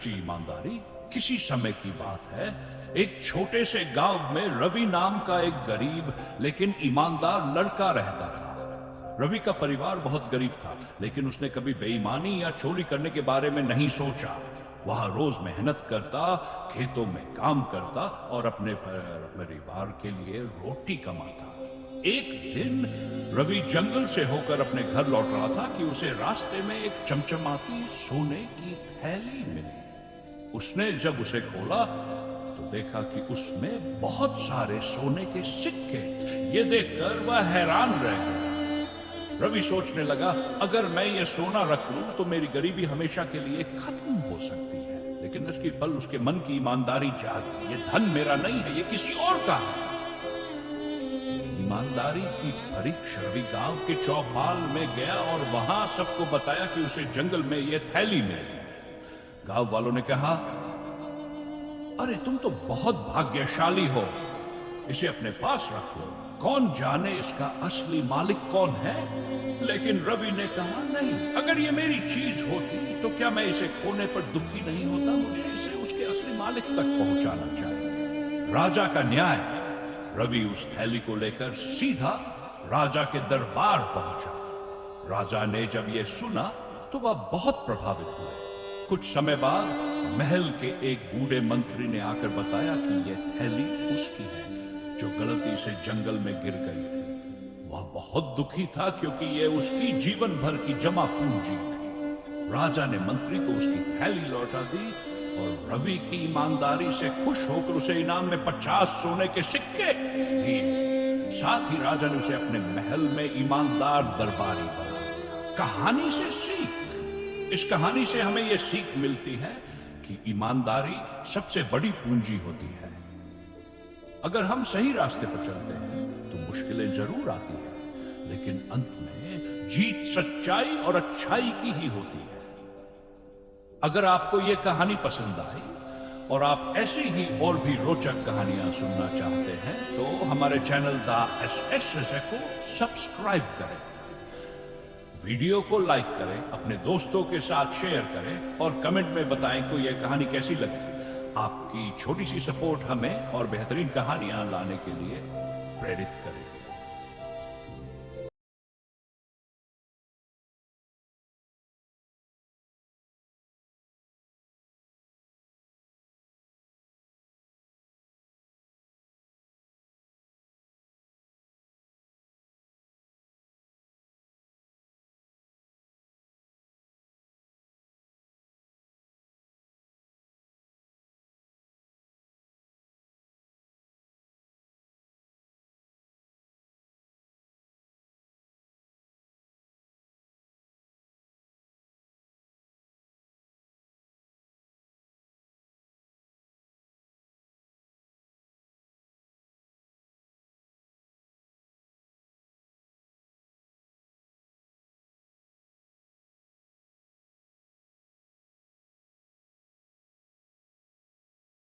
सच्ची ईमानदारी। किसी समय की बात है, एक छोटे से गांव में रवि नाम का एक गरीब लेकिन ईमानदार लड़का रहता था। रवि का परिवार बहुत गरीब था, लेकिन उसने कभी बेईमानी या चोरी करने के बारे में नहीं सोचा। वह रोज मेहनत करता, खेतों में काम करता और अपने परिवार के लिए रोटी कमाता। एक दिन रवि जंगल से होकर अपने घर लौट रहा था कि उसे रास्ते में एक चमचमाती सोने की थैली मिली। उसने जब उसे खोला तो देखा कि उसमें बहुत सारे सोने के सिक्के थे। ये देखकर वह हैरान रह गया। रवि सोचने लगा, अगर मैं ये सोना रख लूं तो मेरी गरीबी हमेशा के लिए खत्म हो सकती है। लेकिन इसकी पल उसके मन की ईमानदारी जाग गई। ये धन मेरा नहीं है, ये किसी और का है। ईमानदारी की परीक्षा रवि गांव के चौपाल में गया और वहां सबको बताया कि उसे जंगल में यह थैली मिली है। गांव वालों ने कहा, अरे तुम तो बहुत भाग्यशाली हो, इसे अपने पास रख लो, कौन जाने इसका असली मालिक कौन है। लेकिन रवि ने कहा, नहीं, अगर ये मेरी चीज होती तो क्या मैं इसे खोने पर दुखी नहीं होता। मुझे इसे उसके असली मालिक तक पहुंचाना चाहिए। राजा का न्याय। रवि उस थैली को लेकर सीधा राजा के दरबार पहुंचा। राजा ने जब यह सुना तो वह बहुत प्रभावित हुए। कुछ समय बाद महल के एक बूढ़े मंत्री ने आकर बताया कि यह थैली उसकी है, जो गलती से जंगल में गिर गई थी। वह बहुत दुखी था क्योंकि यह उसकी जीवन भर की जमा पूंजी थी। राजा ने मंत्री को उसकी थैली लौटा दी और रवि की ईमानदारी से खुश होकर उसे इनाम में 50 सोने के सिक्के दिए। साथ ही राजा ने उसे अपने महल में ईमानदार दरबारी बनाया। कहानी से सीख। इस कहानी से हमें यह सीख मिलती है कि ईमानदारी सबसे बड़ी पूंजी होती है। अगर हम सही रास्ते पर चलते हैं तो मुश्किलें जरूर आती हैं, लेकिन अंत में जीत सच्चाई और अच्छाई की ही होती है। अगर आपको यह कहानी पसंद आई और आप ऐसी ही और भी रोचक कहानियां सुनना चाहते हैं तो हमारे चैनल द SSSF को सब्सक्राइब करें, वीडियो को लाइक करें, अपने दोस्तों के साथ शेयर करें और कमेंट में बताएं कि यह कहानी कैसी लगी। आपकी छोटी सी सपोर्ट हमें और बेहतरीन कहानियां लाने के लिए प्रेरित करें।